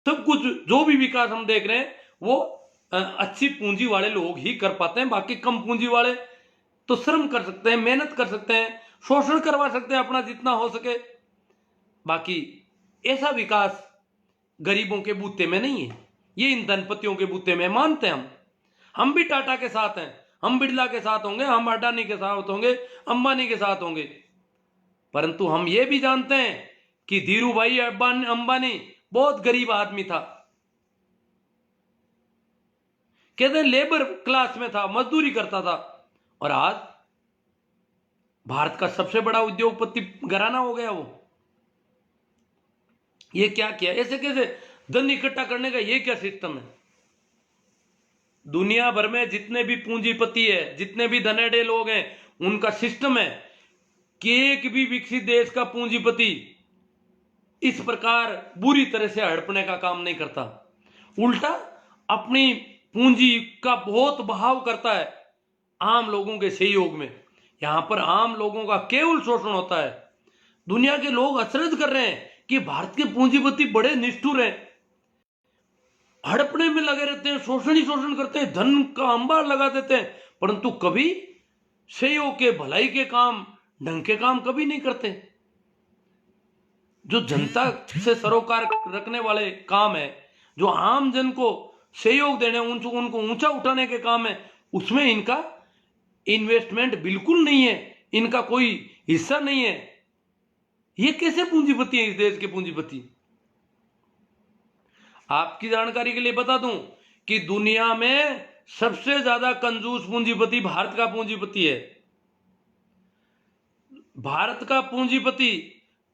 सब कुछ जो भी विकास हम देख रहे हैं वो अच्छी पूंजी वाले लोग ही कर पाते हैं। बाकी कम पूंजी वाले तो श्रम कर सकते हैं, मेहनत कर सकते हैं, शोषण करवा सकते हैं अपना जितना हो सके। बाकी ऐसा विकास गरीबों के बूते में नहीं है, ये इन धनपतियों के बूते में मानते हैं हम भी टाटा के साथ हैं, हम बिरला के साथ होंगे, हम अडानी के साथ होंगे, अंबानी के साथ होंगे। परंतु हम ये भी जानते हैं कि धीरू भाई अंबानी बहुत गरीब आदमी था, कहते हैं लेबर क्लास में था, मजदूरी करता था, और आज भारत का सबसे बड़ा उद्योगपति घराना हो गया वो। ये क्या किया? ऐसे कैसे धन इकट्ठा करने का ये क्या सिस्टम है? दुनिया भर में जितने भी पूंजीपति है, जितने भी धनेडे लोग हैं, उनका सिस्टम है कि एक भी विकसित देश का पूंजीपति इस प्रकार बुरी तरह से हड़पने का काम नहीं करता, उल्टा अपनी पूंजी का बहुत बहाव करता है आम लोगों के सहयोग में। यहां पर आम लोगों का केवल शोषण होता है। दुनिया के लोग अचरज कर रहे हैं कि भारत के पूंजीपति बड़े निष्ठुर हैं, हड़पने में लगे रहते हैं, शोषण ही शोषण करते हैं, धन का अंबार लगा देते हैं, परंतु कभी सहयोग के, भलाई के काम, ढंग के काम कभी नहीं करते। जो जनता से सरोकार रखने वाले काम है, जो आम जन को सहयोग देने, उनको ऊंचा उठाने के काम है, उसमें इनका इन्वेस्टमेंट बिल्कुल नहीं है, इनका कोई हिस्सा नहीं है। ये कैसे पूंजीपति है इस देश के पूंजीपति? आपकी जानकारी के लिए बता दूं कि दुनिया में सबसे ज्यादा कंजूस पूंजीपति भारत का पूंजीपति है। भारत का पूंजीपति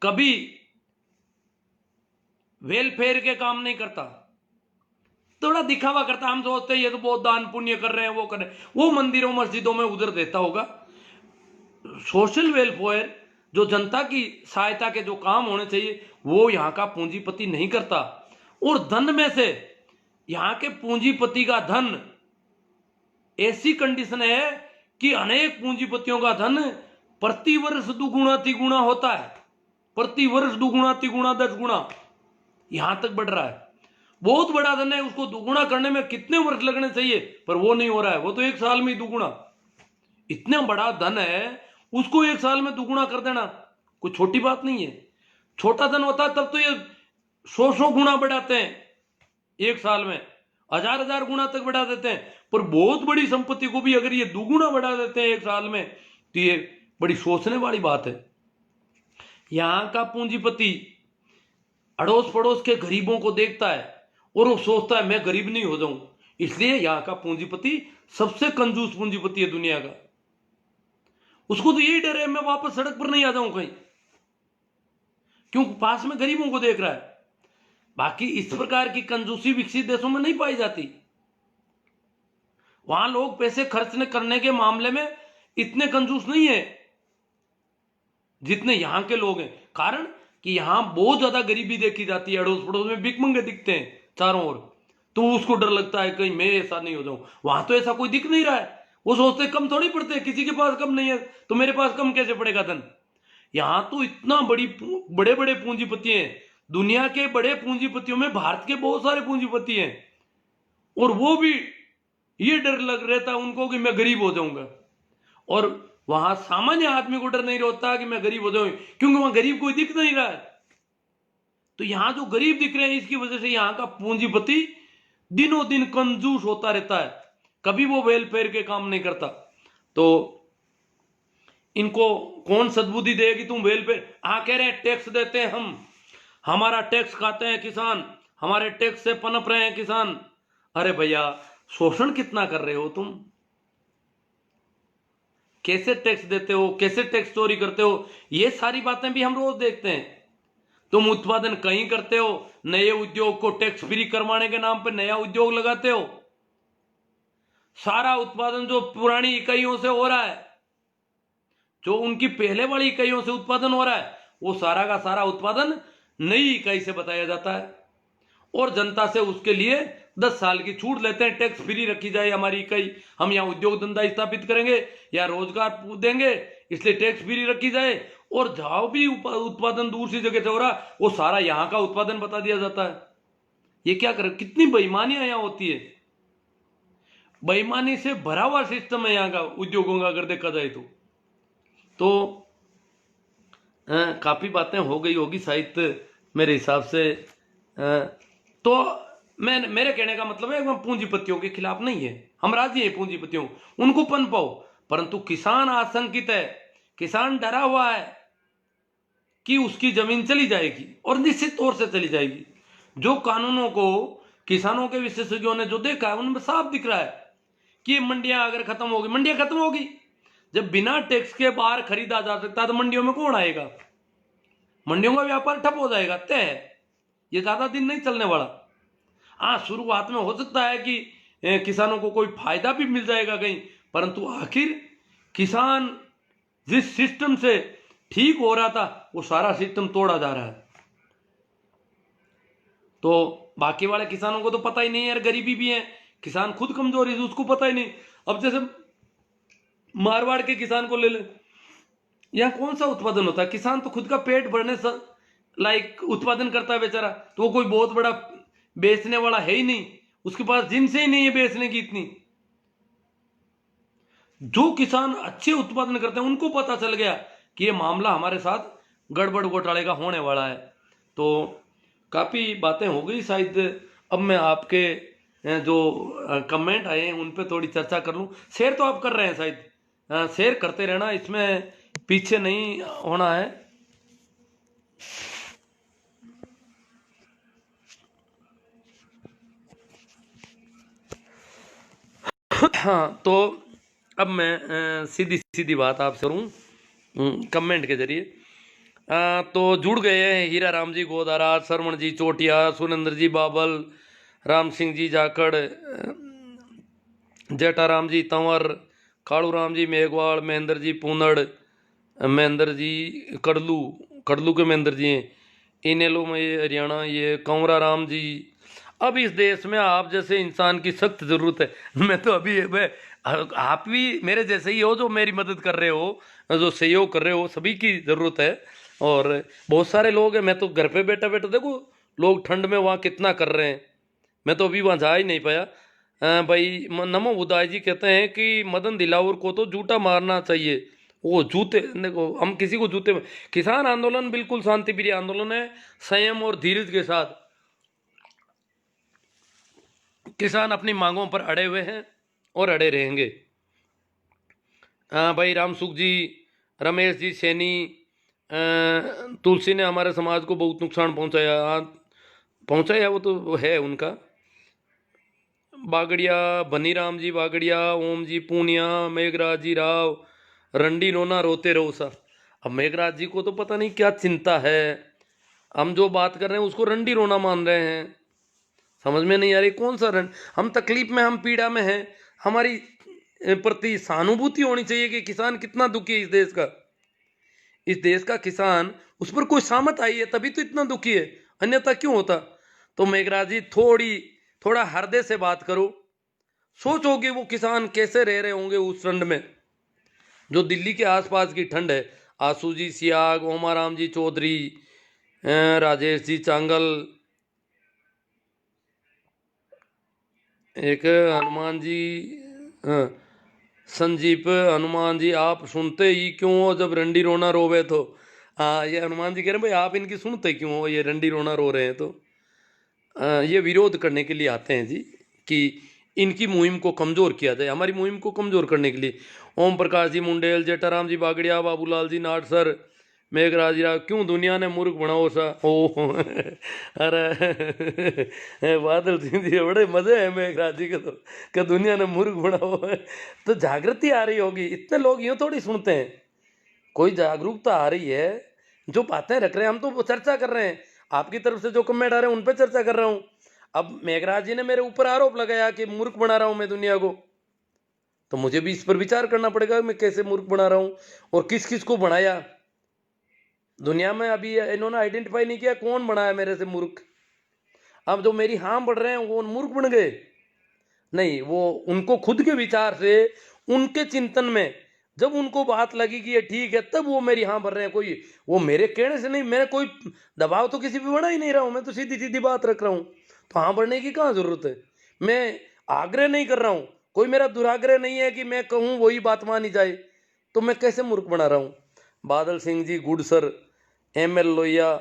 कभी वेलफेयर के काम नहीं करता, थोड़ा दिखावा करता। हम सोचते हैं ये तो बहुत दान पुण्य कर रहे हैं, वो कर रहे हैं, वो मंदिरों मस्जिदों में उधर देता होगा। सोशल वेलफेयर, जो जनता की सहायता के जो काम होने चाहिए, वो यहां का पूंजीपति नहीं करता। और धन में से यहां के पूंजीपति का धन, ऐसी कंडीशन है कि अनेक पूंजीपतियों का धन प्रति वर्ष दुगुना तिगुना होता है, प्रति वर्ष दुगुना तिगुना 10 गुना यहां तक बढ़ रहा है। बहुत बड़ा धन है, उसको दुगुना करने में कितने वर्ष लगने चाहिए, पर वो नहीं हो रहा है, वो तो 1 साल में दुगुना। इतना बड़ा धन है, उसको 1 साल में दुगुना कर देना कोई छोटी बात नहीं है। छोटा धन होता है तब तो ये 100 गुना बढ़ाते हैं 1 साल में, 1000 गुना तक बढ़ा देते हैं, पर बहुत बड़ी संपत्ति को भी अगर ये दुगुना बढ़ा देते हैं 1 साल में, तो ये बड़ी सोचने वाली बात है। यहां का पूंजीपति अड़ोस पड़ोस के गरीबों को देखता है और वो सोचता है मैं गरीब नहीं हो जाऊं, इसलिए यहां का पूंजीपति सबसे कंजूस पूंजीपति है दुनिया का। उसको तो यही डर है मैं वापस सड़क पर नहीं आ जाऊं कहीं, क्योंकि पास में गरीबों को देख रहा है। बाकी इस प्रकार की कंजूसी विकसित देशों में नहीं पाई जाती। वहां लोग पैसे खर्च करने के मामले में इतने कंजूस नहीं है जितने यहां के लोग हैं। कारण कि यहां बहुत ज्यादा गरीबी देखी जाती है, अड़ोस पड़ोस में भिखमंगे दिखते हैं चारों ओर, तो उसको डर लगता है कहीं मैं ऐसा नहीं हो जाऊं। वहां तो ऐसा कोई दिख नहीं रहा है, वो सोचते कम थोड़ी पड़ते हैं, किसी के पास कम नहीं है तो मेरे पास कम कैसे पड़ेगा धन। यहां तो इतना बड़े बड़े पूंजीपति हैं, दुनिया के बड़े पूंजीपतियों में भारत के बहुत सारे पूंजीपति हैं, और वो भी ये डर लग रहता है उनको कि मैं गरीब हो जाऊंगा। और वहां सामान्य आदमी को डर नहीं रहता कि मैं गरीब हो जाऊं, क्योंकि वहां गरीब कोई दिख नहीं रहा है। तो यहां जो गरीब दिख रहे हैं, इसकी वजह से यहां का पूंजीपति दिनों दिन कंजूस होता रहता है, कभी वो वेलफेयर के काम नहीं करता। तो इनको कौन सद्बुद्धि देगी तुम वेलफेयर? कह रहे हैं टैक्स देते हैं हम, हमारा टैक्स खाते हैं किसान, हमारे टैक्स से पनप रहे हैं किसान। अरे भैया, शोषण कितना कर रहे हो तुम? कैसे टैक्स देते हो, कैसे टैक्स चोरी करते हो, ये सारी बातें भी हम रोज देखते हैं। तुम उत्पादन कहीं करते हो, नए उद्योग को टैक्स फ्री करवाने के नाम पर नया उद्योग लगाते हो। सारा उत्पादन जो पुरानी इकाइयों से हो रहा है, जो उनकी पहले वाली इकाइयों से उत्पादन हो रहा है, वो सारा का सारा उत्पादन नई इकाई से बताया जाता है, और जनता से उसके लिए 10 साल की छूट लेते हैं। टैक्स फ्री रखी जाए हमारी इकाई, हम यहाँ उद्योग धंधा स्थापित करेंगे या रोजगार देंगे, इसलिए टैक्स फ्री रखी जाए। और जहां भी उत्पादन दूसरी जगह से हो रहा, वो सारा यहाँ का उत्पादन बता दिया जाता है। ये क्या कर, कितनी बेईमानियां यहाँ होती है। बेईमानी से भरा हुआ सिस्टम है यहाँ का उद्योगों का, अगर देखा जाए तो काफी बातें हो गई होगी शायद मेरे हिसाब से। तो मैं, मेरे कहने का मतलब है, हम पूंजीपतियों के खिलाफ नहीं है, हम राजी हैं पूंजीपतियों, उनको पनपाओ, परंतु किसान आशंकित है, किसान डरा हुआ है कि उसकी जमीन चली जाएगी और निश्चित तौर से चली जाएगी। जो कानूनों को किसानों के विशेषज्ञों ने जो देखा है उनमें साफ दिख रहा है कि मंडियां अगर खत्म होगी, मंडियां खत्म होगी, जब बिना टैक्स के बाहर खरीदा जा सकता है तो मंडियों में कौन आएगा, मंडियों का व्यापार ठप हो जाएगा, तय है, ये ज्यादा दिन नहीं चलने वाला। हाँ, शुरुआत में हो सकता है कि किसानों को कोई फायदा भी मिल जाएगा कहीं, परंतु आखिर किसान जिस सिस्टम से ठीक हो रहा था वो सारा सिस्टम तोड़ा जा रहा है। तो बाकी वाले किसानों को तो पता ही नहीं है यार, गरीबी भी है, किसान खुद कमजोर है उसको पता ही नहीं। अब जैसे मारवाड़ के किसान को ले ले, यहाँ कौन सा उत्पादन होता है, किसान तो खुद का पेट भरने लाइक उत्पादन करता है बेचारा, तो वो कोई बहुत बड़ा बेचने वाला है ही नहीं, उसके पास जिनसे ही नहीं है बेचने की इतनी। जो किसान अच्छे उत्पादन करते हैं उनको पता चल गया कि ये मामला हमारे साथ गड़बड़ घोटाले का होने वाला है। तो काफी बातें हो गई शायद, अब मैं आपके जो कमेंट आए हैं उन पे थोड़ी चर्चा कर लूं। शेयर तो आप कर रहे हैं शायद, शेयर करते रहना, इसमें पीछे नहीं होना है। हाँ, तो अब मैं सीधी सीधी बात आपसे करूँ कमेंट के जरिए। तो जुड़ गए हैं हीरा राम जी गोदारा, सरवण जी चोटिया, सुरेंद्र जी बाबल, राम सिंह जी जाखड़, जेठाराम जी तंवर, कालू राम जी मेघवाल, महेंद्र जी पूनड़, महेंद्र जी कड़लू, कड़लू के महेंद्र जी हैं, इनेलो में ये हरियाणा, ये कंवरा राम जी। अब इस देश में आप जैसे इंसान की सख्त जरूरत है। मैं तो अभी आप भी मेरे जैसे ही हो जो मेरी मदद कर रहे हो, जो सहयोग कर रहे हो, सभी की जरूरत है। और बहुत सारे लोग हैं, मैं तो घर पे बैठा बैठा देखो लोग ठंड में वहाँ कितना कर रहे हैं, मैं तो अभी वहाँ जा ही नहीं पाया। भाई नमो बुदाई जी कहते हैं कि मदन दिलावर को तो जूता मारना चाहिए, वो जूते, देखो हम किसी को जूते में, किसान आंदोलन बिल्कुल शांति प्रिय आंदोलन है, संयम और धीरज के साथ किसान अपनी मांगों पर अड़े हुए हैं और अड़े रहेंगे। भाई राम सुख जी, रमेश जी सैनी, तुलसी ने हमारे समाज को बहुत नुकसान पहुंचाया, पहुंचाया वो तो है उनका। बागड़िया, बनीराम जी बागड़िया, ओम जी पूनिया, मेघराज जी राव, रंडी रोना रोते रहो सा। अब मेघराज जी को तो पता नहीं क्या चिंता है, हम जो बात कर रहे हैं उसको रंडी रोना मान रहे हैं, समझ में नहीं आ रही कौन सा हम तकलीफ में, हम पीड़ा में हैं, हमारी प्रति सहानुभूति होनी चाहिए कि किसान कितना दुखी है इस देश का। इस देश का किसान, उस पर कोई सामत आई है तभी तो इतना दुखी है, अन्यथा क्यों होता। तो मेघराज जी थोड़ा हृदय से बात करो, सोचोगे वो किसान कैसे रह रहे होंगे उस ठंड में, जो दिल्ली के आसपास की ठंड है। आसू जी सियाग, ओमाराम जी चौधरी, राजेश जी चांगल, एक हनुमान जी, हाँ, संजीप हनुमान जी, आप सुनते ही क्यों हो जब रंडी रोना रोवे तो। हाँ, ये हनुमान जी कह रहे हैं भाई आप इनकी सुनते क्यों हो, ये रंडी रोना रो रहे हैं तो। ये विरोध करने के लिए आते हैं जी, कि इनकी मुहिम को कमज़ोर किया जाए, हमारी मुहिम को कमज़ोर करने के लिए। ओम प्रकाश जी मुंडेल, जेठाराम जी बागड़िया, बाबूलाल जी नाटसर, मेघराज जी राव, क्यों दुनिया ने मूर्ख बनाओ सा। ओ अरे बादल सिंह जी बड़े मजे हैं मेघराज जी के तो, कि दुनिया ने मूर्ख बनाओ तो जागृति आ रही होगी, इतने लोग यूँ थोड़ी सुनते हैं, कोई जागरूकता आ रही है, जो बातें रख रहे हैं, हम तो चर्चा कर रहे हैं, आपकी तरफ से जो कमेंट आ रहे हैं उन पर चर्चा कर रहा हूँ। अब मेघराज जी ने मेरे ऊपर आरोप लगाया कि मूर्ख बना रहा हूँ मैं दुनिया को, तो मुझे भी इस पर विचार करना पड़ेगा मैं कैसे मूर्ख बना रहा हूँ और किस किस को बनाया दुनिया में। अभी इन्होंने आइडेंटिफाई नहीं किया कौन बनाया मेरे से मूर्ख। अब जो मेरी हाँ बढ़ रहे हैं वो मूर्ख बन गए नहीं, वो उनको खुद के विचार से, उनके चिंतन में जब उनको बात लगी कि ये ठीक है तब वो मेरी हाँ भर रहे हैं। कोई वो मेरे कहने से नहीं, मैं कोई दबाव तो किसी पे बना ही नहीं रहा हूं, मैं तो सीधी सीधी बात रख रहा हूं। तो हाँ भरने की कहाँ जरूरत है। मैं आग्रह नहीं कर रहा हूँ, कोई मेरा दुराग्रह नहीं है कि मैं कहूँ वही बात मानी जाए, तो मैं कैसे मूर्ख बना रहा हूँ। बादल सिंह जी गुडसर, एमएल लोहिया,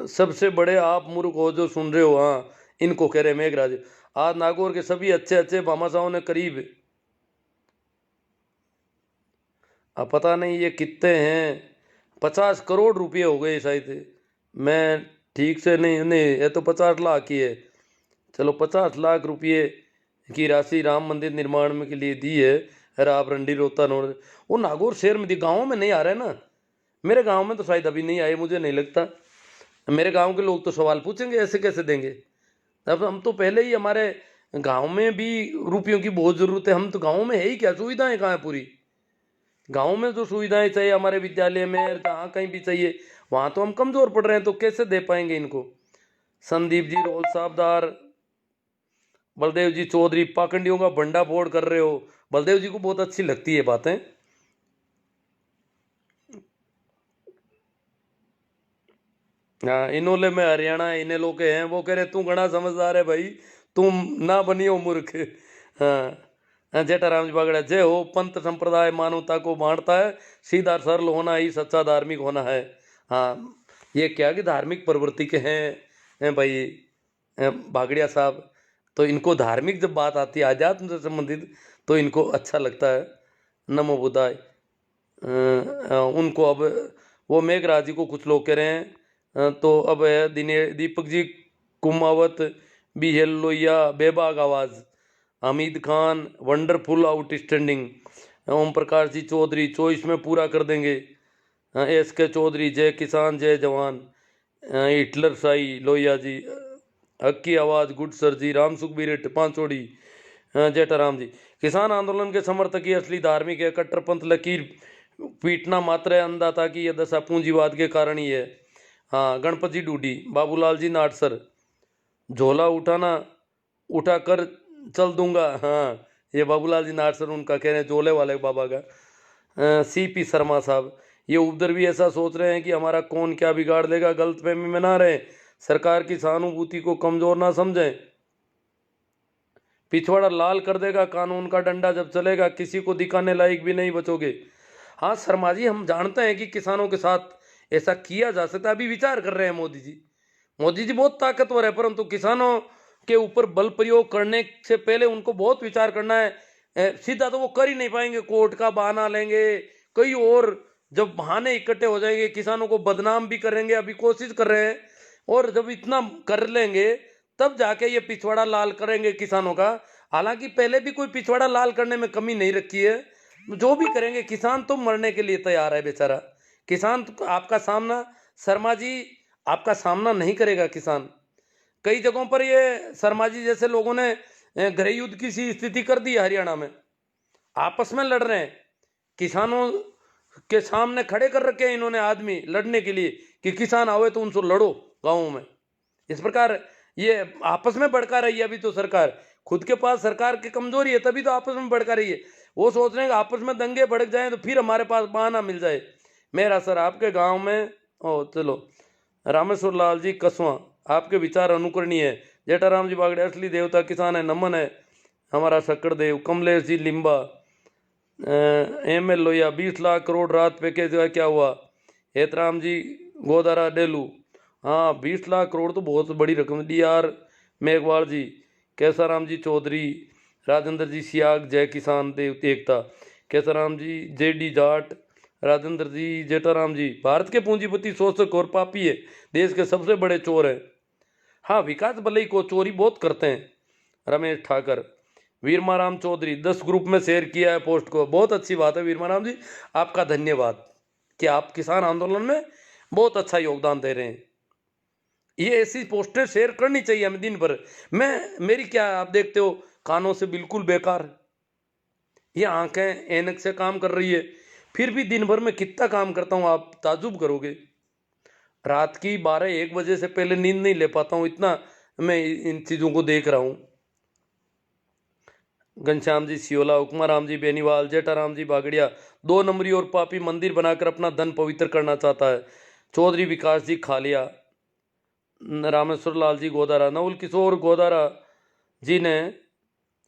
सबसे बड़े आप मूर्ख हो जो सुन रहे हो। हाँ, इनको कह रहे मेघराज। आज नागौर के सभी अच्छे अच्छे भामाशाहों ने करीब, अब पता नहीं ये कितने हैं, 50 करोड़ रुपए हो गए शायद, मैं ठीक से नहीं नहीं, ये तो 50 लाख की है। चलो 50 लाख रुपये की राशि राम मंदिर निर्माण में के लिए दी है। अरे आप रंडी रोता नोड़, वो नागौर शहर में दी, गाँव में नहीं आ रहे ना। मेरे गांव में तो शायद अभी नहीं आए, मुझे नहीं लगता। मेरे गांव के लोग तो सवाल पूछेंगे ऐसे कैसे देंगे। अब हम तो पहले ही, हमारे गांव में भी रुपयों की बहुत ज़रूरत है। हम तो गांव में है ही क्या, सुविधाएं कहाँ है पूरी। गांव में जो सुविधाएं चाहिए हमारे विद्यालय में, जहाँ कहीं भी चाहिए, वहाँ तो हम कमज़ोर पड़ रहे हैं, तो कैसे दे पाएंगे इनको। संदीप जी रोल साहबदार, बलदेव जी चौधरी, पाखंडियों का भंडा फोड़ कर रहे हो। बलदेव जी को बहुत अच्छी लगती है बातें। हाँ, इनोले में हरियाणा इन्हें लोग हैं, वो कह रहे तू घना समझदार है भाई, तुम ना बनियो मूर्ख। हाँ, जेठाराम जी बागड़ा, जय हो। पंथ संप्रदाय मानवता को बांटता है, सीधा सरल होना ही सच्चा धार्मिक होना है। हाँ, ये क्या कि धार्मिक प्रवृत्ति के हैं भाई बागड़िया साहब, तो इनको धार्मिक जब बात आती है आध्यात्म से संबंधित, तो इनको अच्छा लगता है। नमो बुद्धाय। उनको अब वो मेघराज जी को कुछ लोग कह रहे हैं, तो अब है दीपक जी कुमावत, बीएल लोहिया बेबाक आवाज़, Hamid Khan wonderful outstanding, Om Prakash ji Chaudhary choice में पूरा कर देंगे, एस के चौधरी जय किसान जय जवान, हिटलर साई लोहिया जी, हक की आवाज़ गुड सर जी, राम सुखबीर पांचोड़ी, जेठाराम जी, किसान आंदोलन के समर्थक ही असली धार्मिक है, कट्टरपंथ लकीर पीटना मात्र है अंधाता की यह दशा पूंजीवाद के कारण ही है। हाँ, गणपति डूडी, बाबूलाल जी नाटसर, झोला उठाना उठा कर चल दूंगा। हाँ, ये बाबूलाल जी नाटसर उनका कह रहे हैं, झोले वाले बाबा का। सीपी शर्मा साहब, ये उधर भी ऐसा सोच रहे हैं कि हमारा कौन क्या बिगाड़ देगा, गलतफहमी में ना रहे, सरकार की सहानुभूति को कमजोर ना समझें, पिछवाड़ा लाल कर देगा कानून का डंडा जब चलेगा, किसी को दिखाने लायक भी नहीं बचोगे। हाँ शर्मा जी, हम जानते हैं कि किसानों के साथ ऐसा किया जा सकता है, अभी विचार कर रहे हैं मोदी जी। मोदी जी बहुत ताकतवर है, परंतु किसानों के ऊपर बल प्रयोग करने से पहले उनको बहुत विचार करना है। सीधा तो वो कर ही नहीं पाएंगे, कोर्ट का बहाना लेंगे, कई और जब बहाने इकट्ठे हो जाएंगे, किसानों को बदनाम भी करेंगे, अभी कोशिश कर रहे हैं, और जब इतना कर लेंगे तब जाके ये पिछवाड़ा लाल करेंगे किसानों का। हालांकि पहले भी कोई पिछवाड़ा लाल करने में कमी नहीं रखी है, जो भी करेंगे, किसान तो मरने के लिए तैयार है बेचारा। किसान तो आपका सामना, शर्मा जी आपका सामना नहीं करेगा किसान। कई जगहों पर ये शर्मा जी जैसे लोगों ने गृह युद्ध की सी स्थिति कर दी है हरियाणा में, आपस में लड़ रहे हैं, किसानों के सामने खड़े कर रखे हैं इन्होंने आदमी लड़ने के लिए कि किसान आवे तो उनसे लड़ो गाँव में। इस प्रकार ये आपस में भड़का रही है। अभी तो सरकार खुद के पास सरकार की कमजोरी है, तभी तो आपस में भड़का रही है। वो सोच रहे हैं कि आपस में दंगे भड़क जाएं तो फिर हमारे पास बहाना मिल जाए। मेरा सर आपके गांव में, ओ चलो रामेश्वर लाल जी कसवा, आपके विचार अनुकरणीय है। जेठाराम जी बागड़े, असली देवता किसान है, नमन है हमारा शक्कर देव। कमलेश जी लिम्बा, एमएल लोहिया, 20 लाख करोड़ रात पैकेज का क्या हुआ। हेतराम जी गोदारा डेलू, हाँ 20 लाख करोड़ तो बहुत बड़ी रकम दी यार। मेघवाल जी, कैसाराम जी चौधरी, राजेंद्र जी सियाग जय किसान देव एकता, कैसाराम जी जेडी जाट, राजेंद्र जी, जेठाराम जी, भारत के पूंजीपति शोषक और पापी है, देश के सबसे बड़े चोर हैं। हाँ, विकास भले ही को चोरी बहुत करते हैं। रमेश ठाकर, वीरमाराम चौधरी, 10 ग्रुप में शेयर किया है पोस्ट को, बहुत अच्छी बात है वीरमाराम जी, आपका धन्यवाद कि आप किसान आंदोलन में बहुत अच्छा योगदान दे रहे हैं। ये ऐसी पोस्टें शेयर करनी चाहिए हमें दिन भर। मेरी क्या, आप देखते हो कानों से बिल्कुल बेकार, ये आंखें ऐनक से काम कर रही है, फिर भी दिन भर में कितना काम करता हूँ आप ताजुब करोगे। रात की 12-1 बजे से पहले नींद नहीं ले पाता हूँ, इतना मैं इन चीज़ों को देख रहा हूँ। घनश्याम जी सियोला, उकमाराम जी बेनीवाल, जेठाराम जी बागड़िया, 2 नंबरी और पापी मंदिर बनाकर अपना धन पवित्र करना चाहता है। चौधरी विकास जी खालिया, रामेश्वर लाल जी गोदारा, नवल किशोर गोदारा जी ने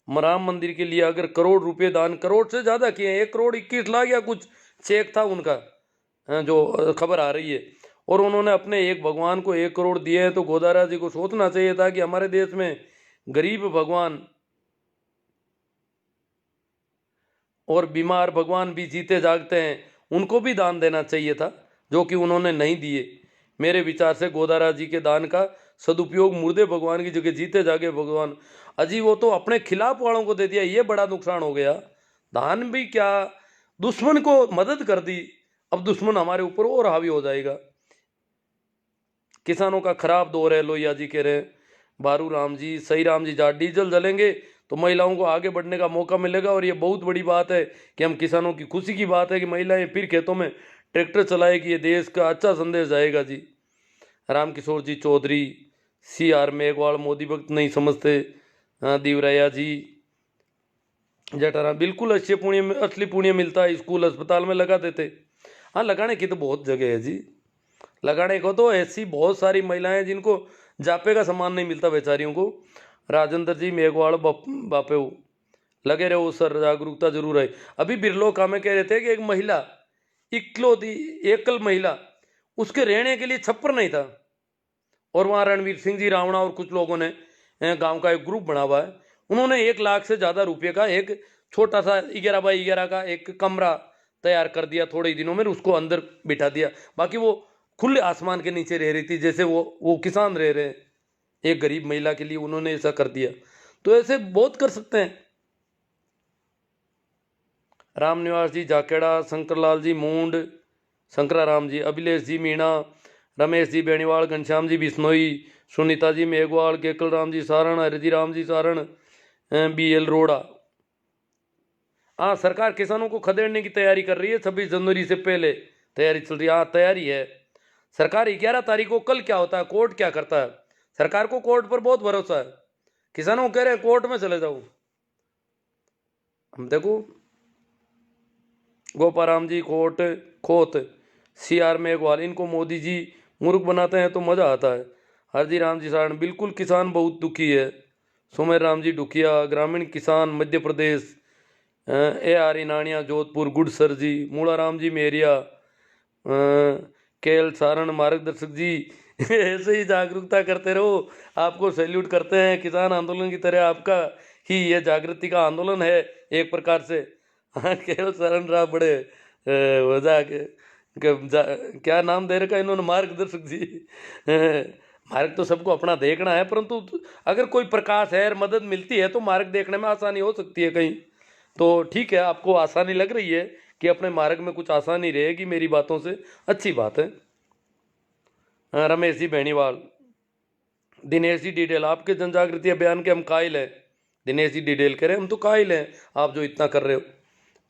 राम मंदिर के लिए अगर करोड़ रुपए दान, करोड़ से ज़्यादा किए, 1,21,00,000 या कुछ चेक था उनका, जो खबर आ रही है, और उन्होंने अपने एक भगवान को 1 करोड़ दिए हैं, तो गोदारा जी को सोचना चाहिए था कि हमारे देश में गरीब भगवान और बीमार भगवान भी जीते जागते हैं, उनको भी दान देना चाहिए था, जो कि उन्होंने नहीं दिए। मेरे विचार से गोदारा जी के दान का सदुपयोग मुर्दे भगवान की जगह जीते जागे भगवान, अजी वो तो अपने खिलाफ वालों को दे दिया, ये बड़ा नुकसान हो गया। दान भी क्या, दुश्मन को मदद कर दी, अब दुश्मन हमारे ऊपर और हावी हो जाएगा। किसानों का खराब दौर है, लोहिया जी कह रहे हैं। बारू राम जी, सही राम जी जाट, डीजल जलेंगे तो महिलाओं को आगे बढ़ने का मौका मिलेगा, और ये बहुत बड़ी बात है कि हम किसानों की खुशी की बात है कि महिलाएं फिर खेतों में ट्रैक्टर चलाएगी, ये देश का अच्छा संदेश जाएगा जी। रामकिशोर जी चौधरी, CR मेघवाल, मोदी भक्त नहीं समझते, दीवराया जी, जटारा, बिल्कुल अच्छे पुण्य, असली पुण्य मिलता है, स्कूल अस्पताल में लगा देते। हाँ, लगाने की तो बहुत जगह है जी, लगाने को तो ऐसी बहुत सारी महिलाएं जिनको जापे का सामान नहीं मिलता बेचारियों को। राजेंद्र जी मेघवाल बापे लगे रहो सर, जागरूकता जरूर है। अभी बिरलो का में कह रहे थे कि एक महिला, इकलौती एकल महिला, उसके रहने के लिए छप्पर नहीं था, और वहाँ रणवीर सिंह जी रावणा और कुछ लोगों ने गांव का एक ग्रुप बना हुआ है, उन्होंने 1 लाख से ज़्यादा रुपये का एक छोटा सा 11 बाई 11 का एक कमरा तैयार कर दिया, थोड़े ही दिनों में उसको अंदर बिठा दिया। बाकी वो खुले आसमान के नीचे रह रही थी, जैसे वो किसान रह रहे हैं, एक गरीब महिला के लिए उन्होंने ऐसा कर दिया। तो ऐसे बहुत कर सकते हैं। रामनिवास जी जाकेड़ा, शंकरलाल जी मूंड, शंकराराम जी, अभिलेष जी मीणा, रमेश जी बेणीवाल, घनश्याम जी बिश्नोई, सुनीता जी मेघवाल, केकल राम जी सारण, हरिजी राम जी सारण, BL रोड़ा। हाँ, सरकार किसानों को खदेड़ने की तैयारी कर रही है, 26 जनवरी से पहले तैयारी चल रही है। हाँ, तैयारी है। सरकार 11 तारीख को, कल क्या होता है, कोर्ट क्या करता है, सरकार को कोर्ट पर बहुत भरोसा है। किसानों को कह रहे हैं कोर्ट में चले जाओ। हम देखो, गोपाराम जी खोत, CR मेघवाल, इनको मोदी जी मूर्ख बनाते हैं तो मजा आता है। हरजी राम जी सारण, बिल्कुल किसान बहुत दुखी है। सुमेर राम जी डुकिया, ग्रामीण किसान मध्य प्रदेश, AR इनानिया जोधपुर, गुडसर जी, मूला राम जी मेरिया, KL सारण मार्गदर्शक जी ऐसे ही जागरूकता करते रहो, आपको सैल्यूट करते हैं। किसान आंदोलन की तरह आपका ही ये जागृति का आंदोलन है एक प्रकार से। हाँ, KL सारण राव बड़े क्या नाम दे रखा इन्होंने, मार्गदर्शक जी। मार्ग तो सबको अपना देखना है, परंतु अगर कोई प्रकाश है और मदद मिलती है तो मार्ग देखने में आसानी हो सकती है कहीं। तो ठीक है, आपको आसानी लग रही है कि अपने मार्ग में कुछ आसानी रहेगी मेरी बातों से, अच्छी बात है। रमेश जी बेणीवाल, दिनेश जी डिडेल, आपके जन जागृति अभियान के हम कायल हैं। दिनेश जी डिडेल कह रहे हैं हम तो कायल हैं, आप जो इतना कर रहे हो।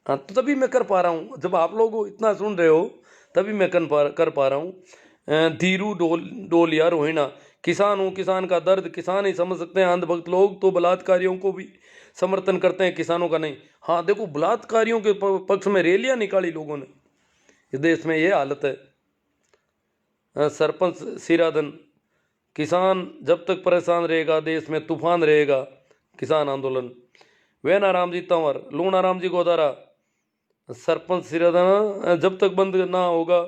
हाँ, तो तभी मैं कर पा रहा हूँ, जब आप लोग इतना सुन रहे हो तभी मैं कर पा रहा हूँ। धीरू डोलिया रोहिणा, किसान हूँ, किसान का दर्द किसान ही समझ सकते हैं। अंधभक्त लोग तो बलात्कारियों को भी समर्थन करते हैं, किसानों का नहीं। हाँ देखो, बलात्कारियों के पक्ष में रैलियां निकाली लोगों ने, इस देश में ये हालत है। सरपंच सिराधन, किसान जब तक परेशान रहेगा देश में तूफान रहेगा, किसान आंदोलन। वैना राम जी तंवर, लूणा राम जी गोदारा, सरपंच सिराधन, जब तक बंद ना होगा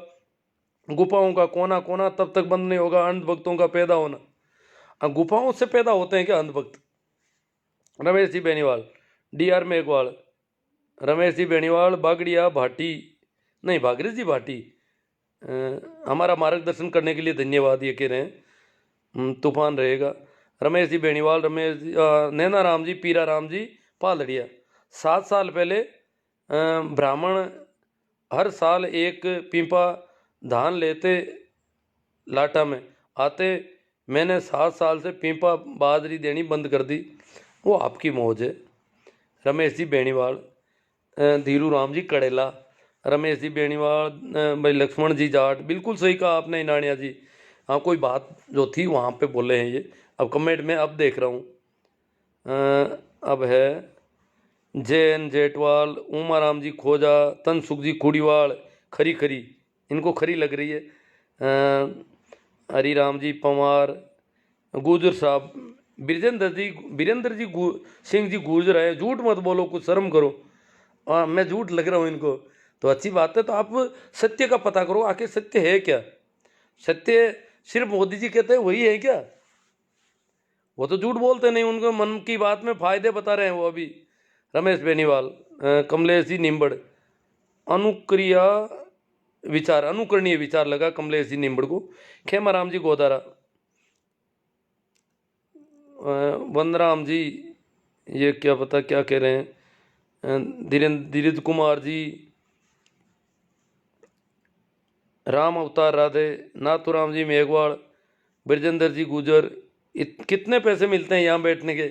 गुफाओं का कोना कोना तब तक बंद नहीं होगा अंधभक्तों का पैदा होना। गुफाओं से पैदा होते हैं क्या अंधभक्त? रमेश जी बेनीवाल, DR मेघवाल, रमेश जी बेनीवाल, बागड़िया भाटी, नहीं भागीरथ जी भाटी, हमारा मार्गदर्शन करने के लिए धन्यवाद, ये कह रहे हैं तूफान रहेगा। रमेश जी बेनीवाल, रमेश जी, नैना राम जी, पीरा राम जी पालड़िया, 7 साल पहले ब्राह्मण हर साल एक पीपा धान लेते लाटा में आते, मैंने 7 साल से पीपा बाजरी देनी बंद कर दी, वो आपकी मौज है। रमेश जी बेनीवाल, धीरू राम जी कड़ेला, रमेश जी बेनीवाल, भाई लक्ष्मण जी जाट, बिल्कुल सही कहा आपने इनानिया जी। हाँ, कोई बात जो थी वहाँ पे बोले हैं ये, अब कमेंट में अब देख रहा हूँ। अब है जैन जेठवाल, उमा राम जी खोजा, तनसुख जी खुड़ीवाल, खरी खरी, इनको खरी लग रही है। हरिराम जी पंवार, गुजर साहब, वीरेंद्र जी सिंह जी गुर्जर है। झूठ मत बोलो, कुछ शर्म करो। मैं झूठ लग रहा हूँ इनको, तो अच्छी बात है। तो आप सत्य का पता करो, आखिर सत्य है क्या? सत्य सिर्फ मोदी जी कहते हैं वही है क्या? वो तो झूठ बोलते नहीं, उनको मन की बात में फायदे बता रहे हैं वो अभी। रमेश बेनीवाल, कमलेश जी निम्बड़, अनुक्रिया विचार, अनुकरणीय विचार लगा कमलेश जी निम्बड़ को। खेमाराम जी गोदारा, वनराम जी, ये क्या पता क्या कह रहे हैं। धीरेन्द्र कुमार जी, राम अवतार राधे, नाथुराम जी मेघवाल, ब्रजेंद्र जी गुजर। कितने पैसे मिलते हैं यहाँ बैठने के?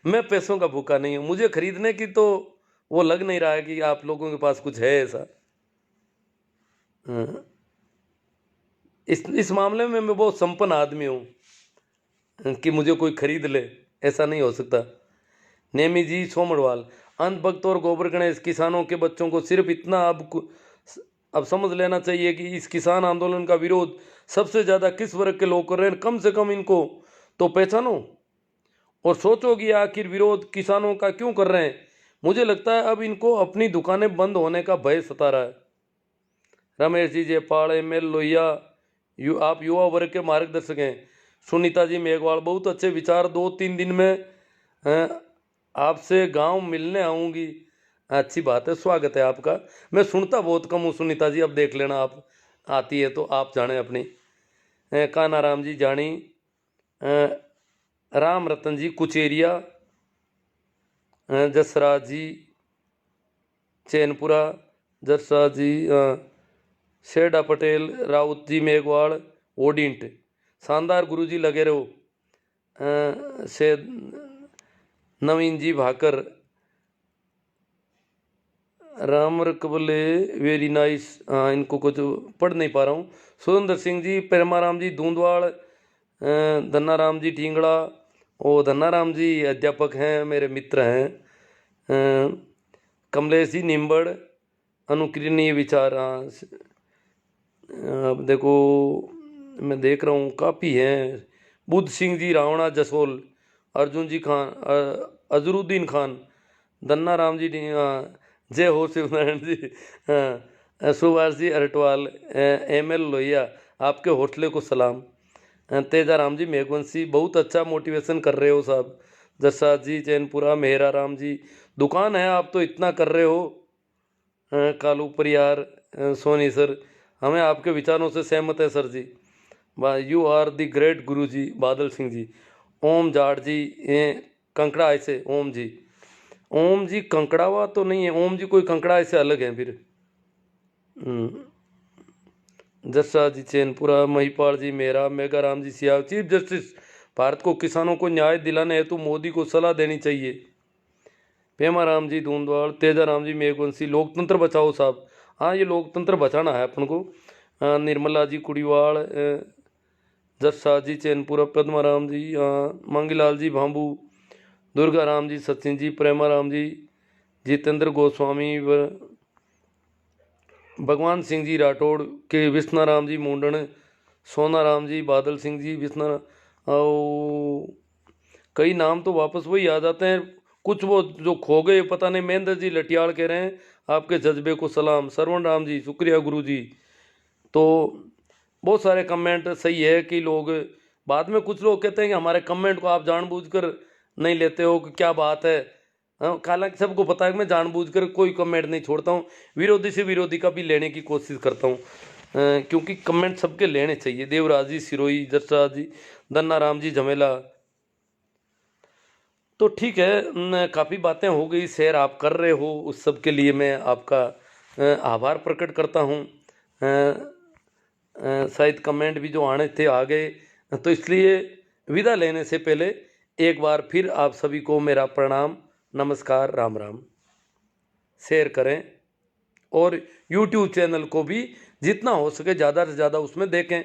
मैं पैसों का भूखा नहीं हूँ, मुझे खरीदने की तो वो लग नहीं रहा है कि आप लोगों के पास कुछ है ऐसा। हाँ। इस मामले में मैं बहुत संपन्न आदमी हूँ कि मुझे कोई खरीद ले, ऐसा नहीं हो सकता। नेमी जी सोमड़वाल, अंधभक्त और गोबर गणेश, किसानों के बच्चों को सिर्फ इतना अब समझ लेना चाहिए कि इस किसान आंदोलन का विरोध सबसे ज़्यादा किस वर्ग के लोग कर रहे हैं। कम से कम इनको तो पहचानो और सोचो कि आखिर विरोध किसानों का क्यों कर रहे हैं। मुझे लगता है अब इनको अपनी दुकानें बंद होने का भय सता रहा है। रमेश जी जयपाल, एमएल लोहिया, आप युवा वर्ग के मार्गदर्शक हैं। सुनीता जी मेघवाल, बहुत अच्छे विचार, 2-3 दिन में आपसे गांव मिलने आऊँगी। अच्छी बात है, स्वागत है आपका। मैं सुनता बहुत कम हूँ सुनीता जी, अब देख लेना आप आती है तो आप जाने अपनी। कानाराम जी जानी, राम रतन जी कुचेरिया, जसराज जी चैनपुरा, जसराज जी शेडा पटेल, राउत जी मेघवाड़, ओडिंट। शानदार गुरु जी लगे रहो। से नवीन जी भाकर, राम रकबले वेरी नाइस। इनको कुछ पढ़ नहीं पा रहा हूँ। सुरेंद्र सिंह जी, प्रेमाराम जी दूंदवाड़, धन्नाराम जी ठींगड़ा। और धन्नाराम जी अध्यापक हैं, मेरे मित्र हैं। कमलेश जी निम्बड़, अनुकरणीय विचार। अब देखो मैं देख रहा हूँ काफ़ी हैं। बुद्ध सिंह जी रावणा जसोल, अर्जुन जी खान, अजरुद्दीन खान, धन्ना राम जी, जय हो शिवनारायण जी, सुभाष जी अरटवाल, एमएल लोहिया, आपके हौसले को सलाम। तेजा राम जी मेघवंशी, बहुत अच्छा मोटिवेशन कर रहे हो साहब। जसराज जी चैनपुरा, मेहरा राम जी, दुकान है आप तो इतना कर रहे हो। कालू परियार, सोनी सर, हमें आपके विचारों से सहमत है sir ji. You are the great guru ji. बादल सिंह जी, ओम जाट जी, कंकड़ा ऐसे, ओम जी कंकड़ावा तो नहीं है, ओम जी कोई कंकड़ा ऐसे अलग है फिर। जस्सा जी चैनपुरा, महिपाल जी मेरा, मेघाराम जी सियाव, चीफ जस्टिस, भारत को किसानों को न्याय दिलाने हेतु मोदी को सलाह देनी चाहिए। पेमाराम जी धूंधवाड़, तेजाराम जी मेघवंशी, लोकतंत्र बचाओ साहब। हाँ, ये लोकतंत्र बचाना है अपन को। निर्मला जी कुड़ीवाड़, जस्सा जी चैनपुरा, पद्माराम जी, मांगीलाल जी भांबू, दुर्गा राम जी सचिन जी, प्रेमाराम जी, जितेंद्र गोस्वामी, भगवान सिंह जी राठौड़ के, विष्णाराम जी मुंडन, सोनाराम जी, बादल सिंह जी, और कई नाम तो वापस वही आ जाते हैं, कुछ वो जो खो गए पता नहीं। महेंद्र जी लटियाल कह रहे हैं आपके जज्बे को सलाम। सरवण राम जी शुक्रिया गुरु जी। तो बहुत सारे कमेंट सही है कि लोग बाद में, कुछ लोग कहते हैं कि हमारे कमेंट को आप जानबूझकर नहीं लेते हो, कि क्या बात है। हालांकि सबको पता है कि मैं जानबूझकर कोई कमेंट नहीं छोड़ता हूँ, विरोधी से विरोधी का भी लेने की कोशिश करता हूँ, क्योंकि कमेंट सबके लेने चाहिए। देवराज जी सिरोही, जसराज जी, धन्ना राम जी झमेला। तो ठीक है, काफ़ी बातें हो गई, शेयर आप कर रहे हो, उस सब के लिए मैं आपका आभार प्रकट करता हूँ। शायद कमेंट भी जो आने थे आ गए, तो इसलिए विदा लेने से पहले एक बार फिर आप सभी को मेरा प्रणाम, नमस्कार, राम राम। शेयर करें और YouTube चैनल को भी जितना हो सके ज़्यादा से ज़्यादा उसमें देखें।